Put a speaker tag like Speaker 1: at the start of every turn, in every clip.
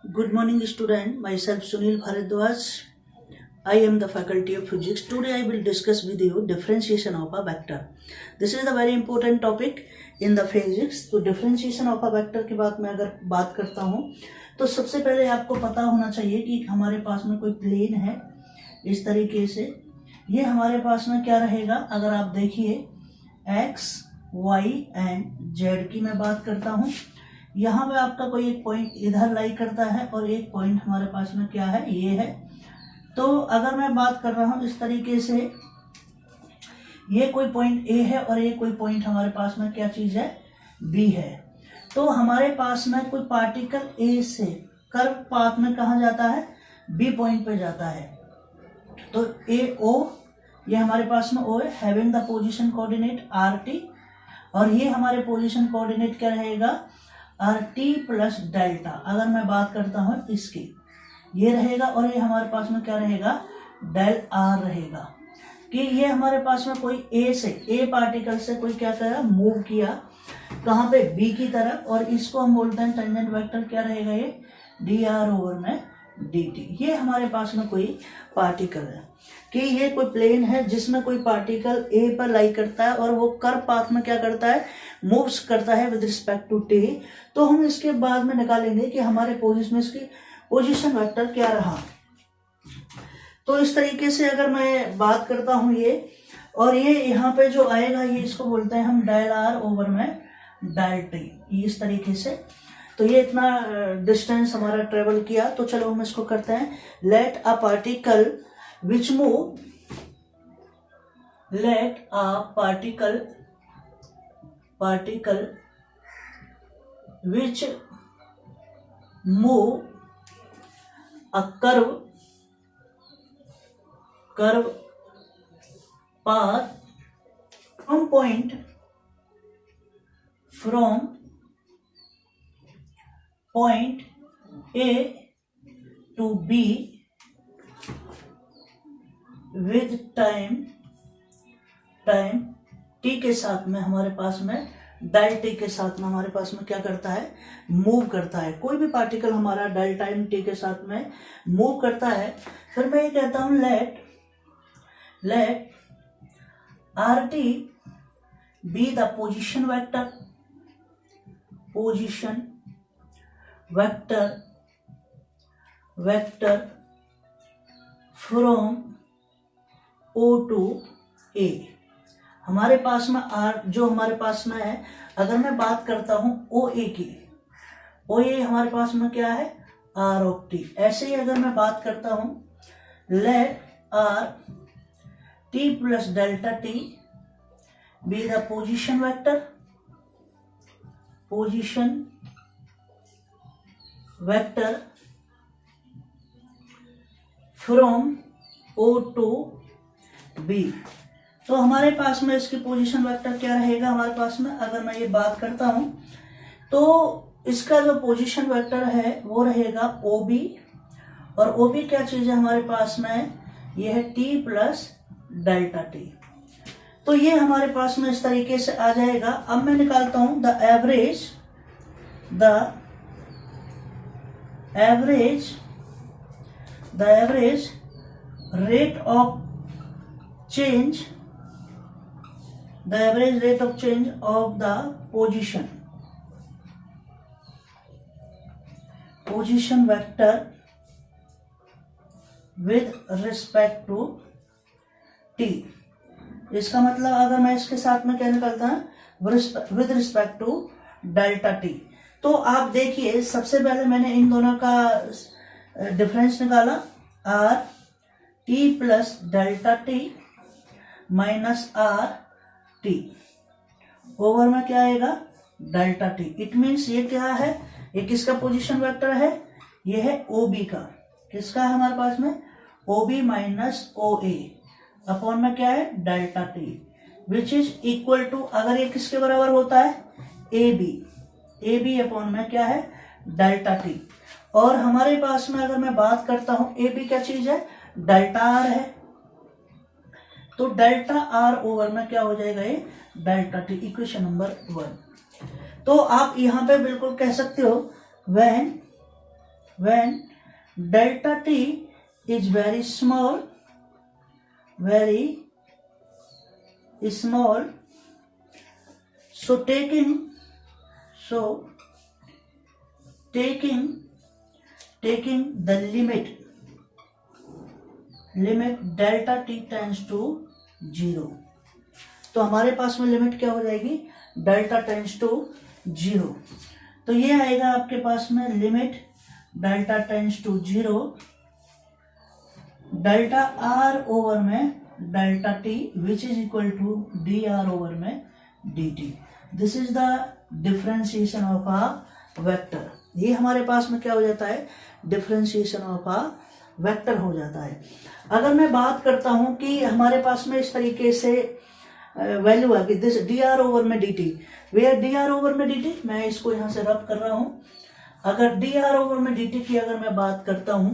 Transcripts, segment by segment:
Speaker 1: Good morning, student. Myself Sunil Bharadwaj. I am the faculty of physics. Today I will discuss with you differentiation of a vector. This is a very important topic in the physics. तो differentiation of a vector की बात मैं अगर बात करता हूँ तो सबसे पहले आपको पता होना चाहिए कि हमारे पास में कोई प्लेन है इस तरीके से। ये हमारे पास में क्या रहेगा, अगर आप देखिए x, y एंड z की मैं बात करता हूँ। यहाँ पे आपका कोई एक पॉइंट इधर लाई करता है और एक पॉइंट हमारे पास में क्या है, ये है। तो अगर मैं बात कर रहा हूँ इस तरीके से, ये कोई पॉइंट ए है और ये कोई पॉइंट हमारे पास में क्या चीज है, बी है। तो हमारे पास में कोई पार्टिकल ए से कर्व पाथ में कहाँ जाता है, बी पॉइंट पे जाता है। तो ए ओ, ये हमारे पास में ओ है, having the position coordinate R T, और ये हमारे पोजीशन कोऑर्डिनेट क्या रहेगा, आर टी प्लस डेल्टा। अगर मैं बात करता हूँ इसकी, ये रहेगा और ये हमारे पास में क्या रहेगा, डेल आर रहेगा। कि ये हमारे पास में कोई ए से, ए पार्टिकल से कोई क्या करा, मूव किया कहाँ पे, बी की तरफ, और इसको हम बोलते हैं टेंजेंट वेक्टर। क्या रहेगा ये, डी आर ओवर में डी टी। ये हमारे पास में कोई पार्टिकल है कि ये कोई प्लेन है जिसमें कोई पार्टिकल ए पर लाई करता है और वो कर्व पाथ में क्या करता है, मूव्स करता है विद रिस्पेक्ट टू टी। तो हम इसके बाद में निकालेंगे कि हमारे पोजीशन में इसकी पोजीशन वेक्टर क्या रहा। तो इस तरीके से अगर मैं बात करता हूं ये, और ये यहाँ पे जो आएगा ये इसको बोलते हैं हम डेल आर ओवर में डेल टी, इस तरीके से। तो ये इतना डिस्टेंस हमारा ट्रेवल किया। तो चलो हम इसको करते हैं। Let a particle which move, let a particle which move a curve path from point A to B with time t के साथ में, हमारे पास में डेल टी के साथ में हमारे पास में क्या करता है, मूव करता है। कोई भी पार्टिकल हमारा डेल टाइम टी के साथ में मूव करता है। फिर मैं ये कहता हूं let R T B the position vector from O to A. हमारे पास में आर जो हमारे पास में है, अगर मैं बात करता हूं ओ ए की, ओ ए हमारे पास में क्या है, आर ऑफ टी। ऐसे ही अगर मैं बात करता हूं let R T plus delta T B the position vector from O to B. तो हमारे पास में इसकी पोजीशन वेक्टर क्या रहेगा, हमारे पास में अगर मैं ये बात करता हूं तो इसका जो पोजीशन वेक्टर है वो रहेगा ओ बी, और ओ बी क्या चीज है हमारे पास में, ये है टी प्लस डेल्टा टी। तो ये हमारे पास में इस तरीके से आ जाएगा। अब मैं निकालता हूं the average rate of change of the position vector with respect to t। इसका मतलब अगर मैं इसके साथ में क्या निकालता है, with respect to delta T. तो आप देखिए सबसे पहले मैंने इन दोनों का डिफरेंस निकाला, are T plus delta T minus R T over में क्या आएगा, डेल्टा टी। इट मीन्स ये क्या है, ये किसका पोजीशन वेक्टर है, ये है ओ बी का। किसका है हमारे पास में, O B minus O A upon में क्या है, delta T, which is equal to, अगर ये किसके बराबर होता है, ए बी अपॉन में क्या है, डेल्टा टी। और हमारे पास में अगर मैं बात करता हूं, ए बी क्या चीज है, डेल्टा आर है। तो डेल्टा आर ओवर में क्या हो जाएगा, ये डेल्टा टी, इक्वेशन नंबर 1। तो आप यहां पे बिल्कुल कह सकते हो when delta t is very small, so taking the limit delta t tends to 0, तो हमारे पास में लिमिट क्या हो जाएगी, डेल्टा टेंड्स टू 0। तो ये आएगा आपके पास में limit delta tends to 0 delta R over में delta T which is equal to D R over में D T. This is the differentiation of a vector. ये हमारे पास में क्या हो जाता है, डिफरेंशिएशन ऑफ अ वेक्टर हो जाता है। अगर मैं बात करता हूं कि हमारे पास में इस तरीके से वैल्यू आ गई दिस डी आर ओवर में D T, where D R over में डी टी, मैं इसको यहां से रब कर रहा हूं। अगर डी आर ओवर में डी टी की अगर मैं बात करता हूं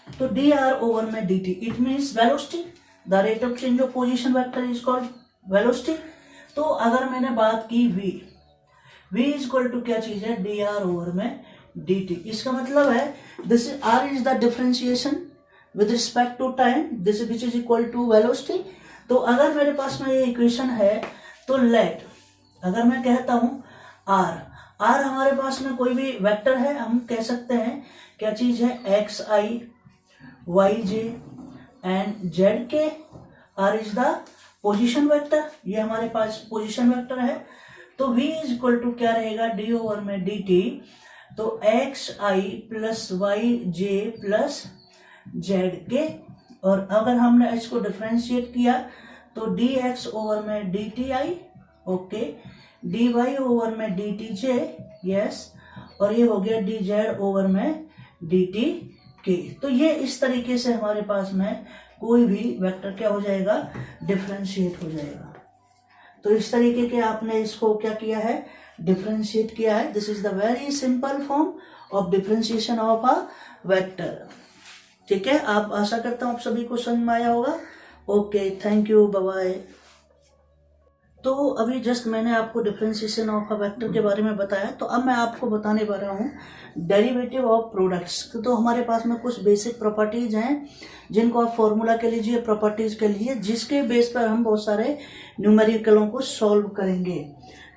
Speaker 1: तो डी आर ओवर में D T it means velocity, the rate of change of position vector is called velocity. तो अगर मैंने बात की v इज इक्वल टू क्या चीज है, डी आर ओवर में डी टी। इसका मतलब है this R is the differentiation with respect to time, this which is equal to velocity. तो अगर मेरे पास में ये इक्वेशन है तो लेट अगर मैं कहता हूं आर हमारे पास में कोई भी वेक्टर है, हम कह सकते हैं क्या चीज है, X I Y J and Z के। R is the position vector, ये हमारे पास पोजिशन वेक्टर है। तो v इज इक्वल टू क्या रहेगा, डी ओवर में डी टी। तो X I plus Y J plus Z K, और अगर हमने इसको डिफ्रेंशिएट किया तो डी एक्स ओवर में D T I, okay, D Y over में डी टी जे, यस, और ये हो गया डी जेड ओवर में डी टी के। तो ये इस तरीके से हमारे पास में कोई भी वेक्टर क्या हो जाएगा, डिफरेंशिएट हो जाएगा। तो इस तरीके के आपने इसको क्या किया है, डिफरेंशिएट किया है। This is the very simple form of differentiation of a vector. ठीक है, आप आशा करता हूं आप सभी को समझ में आया होगा। Okay, thank you, bye bye. तो अभी जस्ट मैंने आपको डिफरेंशिएशन ऑफ अ वेक्टर के बारे में बताया, तो अब मैं आपको बताने वाला हूँ डेरिवेटिव ऑफ प्रोडक्ट्स। तो हमारे पास में कुछ बेसिक प्रॉपर्टीज हैं जिनको आप फॉर्मूला के लीजिए, प्रॉपर्टीज के लिए, जिसके बेस पर हम बहुत सारे न्यूमेरिकलों को सॉल्व करेंगे।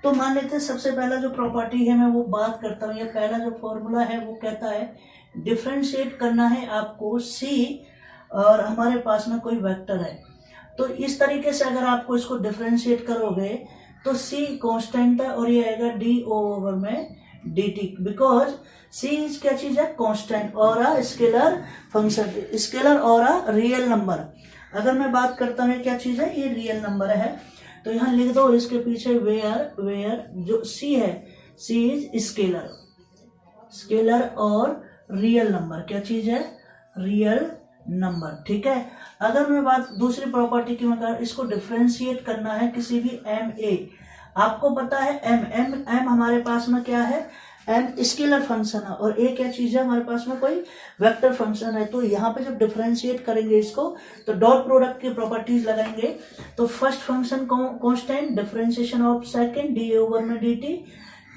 Speaker 1: तो मान लेते हैं सबसे पहला जो प्रॉपर्टी है मैं वो बात करता हूँ, ये पहला जो फॉर्मूला है वो कहता है डिफरेंशिएट करना है आपको सी, और हमारे पास में कोई वेक्टर है। तो इस तरीके से अगर आपको इसको डिफरेंशिएट करोगे तो c कांस्टेंट है और ये आएगा डी ओवर में डी टी, बिकॉज c क्या चीज है, कांस्टेंट और अ स्केलर फंक्शन, स्केलर और अ रियल नंबर। अगर मैं बात करता हूँ क्या चीज है, ये रियल नंबर है। तो यहाँ लिख दो इसके पीछे वेयर जो c है, c इज स्केलर और रियल नंबर, क्या चीज है, रियल नंबर। ठीक है, अगर मैं बात दूसरी प्रॉपर्टी की मैं इसको डिफरेंशिएट करना है किसी भी एम ए, आपको पता है एम हमारे पास में क्या है, एम स्केलर फंक्शन है और ए क्या चीज है, हमारे पास में कोई वेक्टर फंक्शन है। तो यहाँ पे जब डिफरेंशिएट करेंगे इसको तो डॉट प्रोडक्ट की प्रॉपर्टीज लगाएंगे। तो first function constant, differentiation of second D over में डी टी,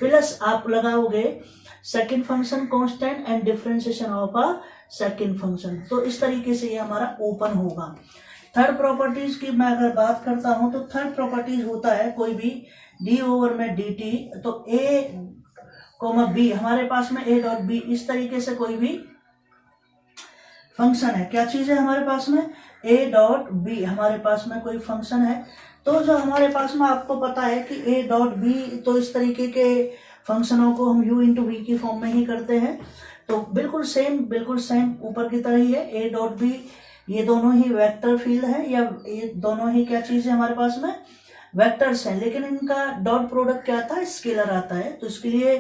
Speaker 1: प्लस आप लगाओगे second function constant and differentiation of a second function. तो इस तरीके से ये हमारा ओपन होगा। थर्ड प्रॉपर्टीज की मैं अगर बात करता हूं तो थर्ड प्रॉपर्टीज होता है कोई भी डी ओवर में डी टी, तो ए कोमा बी, हमारे पास में ए डॉट बी, इस तरीके से कोई भी फंक्शन है, क्या चीज है हमारे पास में, ए डॉट बी, हमारे पास में कोई फंक्शन है। तो जो हमारे पास में आपको पता है कि ए डॉट बी, तो इस तरीके के फंक्शनों को हम u इंटू वी की फॉर्म में ही करते हैं। तो बिल्कुल सेम ऊपर की तरह ही है, ए डॉट बी, ये दोनों ही वेक्टर फील्ड है, या ये दोनों ही क्या चीज है हमारे पास में, वेक्टर्स हैं, लेकिन इनका डॉट प्रोडक्ट क्या आता है, स्केलर आता है। तो इसके लिए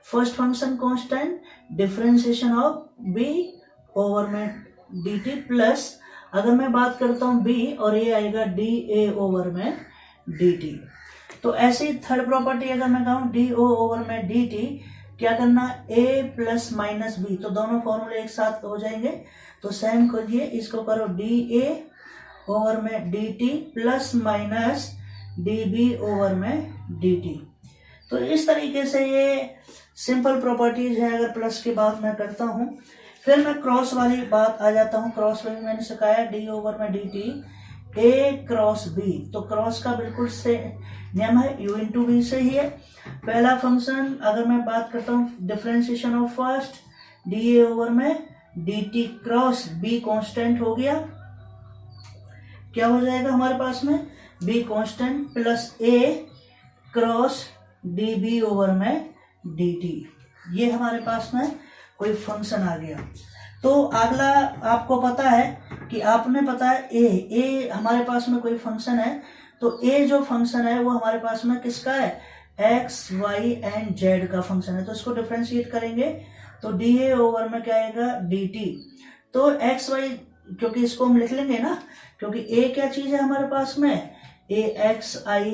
Speaker 1: first function constant, differentiation of B over में डी टी, प्लस अगर मैं बात करता हूँ बी और ये आएगा डी ए ओवर में डी टी। तो ऐसे ही थर्ड प्रॉपर्टी अगर मैं कहूँ डी ओ ओवर में डी टी, क्या करना, a प्लस माइनस बी, तो दोनों फॉर्मूले एक साथ हो जाएंगे। तो सेम करिए, इसको करो डी ए ओवर में D T plus minus D B over में डी टी। तो इस तरीके से ये सिंपल प्रॉपर्टीज है। अगर प्लस की बात मैं करता हूँ, फिर मैं क्रॉस वाली बात आ जाता हूँ। क्रॉस में मैंने सिखाया डी ओवर में D T A cross B. तो क्रॉस का बिल्कुल से नियम है, यू इंटू बी से ही है। पहला फंक्शन अगर मैं बात करता हूँ differentiation of first, D A over में D T cross B constant हो गया, क्या हो जाएगा हमारे पास में B constant plus A cross D B over में डी टी। ये हमारे पास में कोई फंक्शन आ गया। तो अगला आपको पता है कि आपने पता है ए हमारे पास में कोई फंक्शन है। तो ए जो फंक्शन है वो हमारे पास में किसका है, एक्स वाई एंड जेड का फंक्शन है। तो इसको डिफ्रेंशिएट करेंगे तो डी ए ओवर में क्या आएगा डी टी। तो एक्स वाई, क्योंकि इसको हम लिख लेंगे ना, क्योंकि ए क्या चीज है हमारे पास में, ए एक्स आई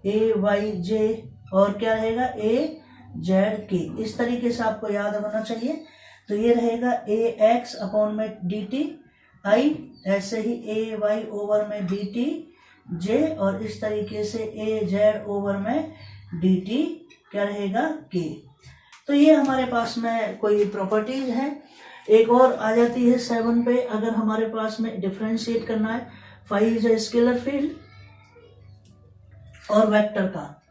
Speaker 1: ए वाई जे और क्या रहेगा ए जेड के। इस तरीके से आपको याद होना चाहिए। तो ये रहेगा ए एक्स अपॉन में डी टी आई, ऐसे ही ए वाई ओवर में डी टी जे, और इस तरीके से ए जेड ओवर में डी टी क्या रहेगा के। तो ये हमारे पास में कोई प्रॉपर्टीज है। एक और आ जाती है 7 पे। अगर हमारे पास में डिफरेंशिएट करना है फाई इज स्केलर फील्ड और वेक्टर का,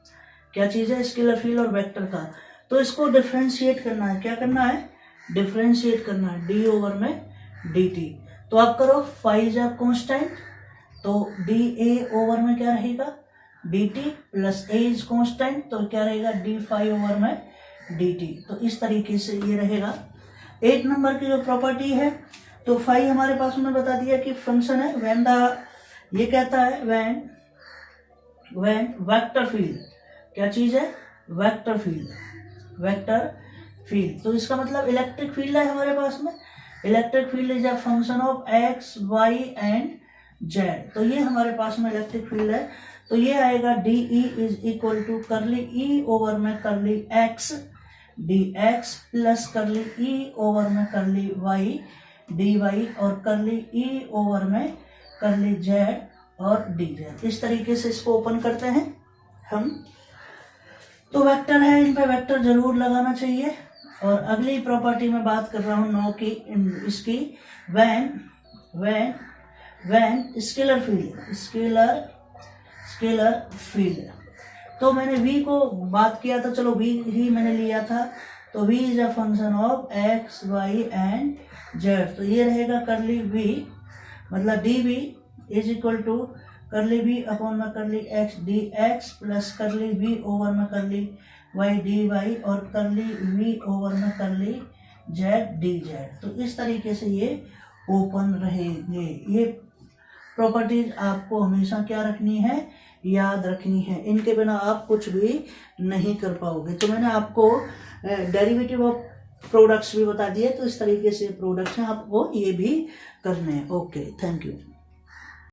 Speaker 1: क्या चीज है स्केलर फील्ड और वेक्टर का। तो इसको डिफरेंशिएट करना है, क्या करना है डिफरेंशिएट करना है डी ओवर में डी टी। तो आप करो फाई इज कांस्टेंट, तो डी ए ओवर में क्या रहेगा D T plus A is constant, तो क्या रहेगा डी फाई ओवर में डी टी। तो इस तरीके से ये रहेगा। 8 नंबर की जो प्रॉपर्टी है, तो फाई हमारे पास में बता दिया कि फंक्शन है व्हेन द, ये कहता है व्हेन वेक्टर फील्ड, क्या चीज है वेक्टर फील्ड। तो इसका मतलब इलेक्ट्रिक फील्ड है हमारे पास में। Electric field is a function of X Y and Z. तो ये हमारे पास में इलेक्ट्रिक फील्ड है। तो ये आएगा D E is equal to curly E over में करली एक्स डी एक्स प्लस करली ई ओवर में करली वाई डी वाई और करली ई ओवर में करली जेड और डी जेड। इस तरीके से इसको ओपन करते हैं हम। तो वेक्टर है, इन पे वेक्टर जरूर लगाना चाहिए। और अगली प्रॉपर्टी में बात कर रहा हूँ 9 की, इसकी व्हेन स्केलर फील्ड। तो मैंने v को बात किया था, चलो v ही मैंने लिया था। तो v is a function of x y and z। तो ये रहेगा करली v, मतलब D V is equal to curly v upon में curly x D X plus curly v over में करली y डी वाई और करली v over में करली z डी जेड। तो इस तरीके से ये ओपन रहेंगे। ये प्रॉपर्टीज आपको हमेशा क्या रखनी है, याद रखनी है। इनके बिना आप कुछ भी नहीं कर पाओगे। तो मैंने आपको डेरिवेटिव ऑफ प्रोडक्ट्स भी बता दिए। तो इस तरीके से प्रोडक्ट्स हैं, आपको ये भी करने हैं। Okay, thank you.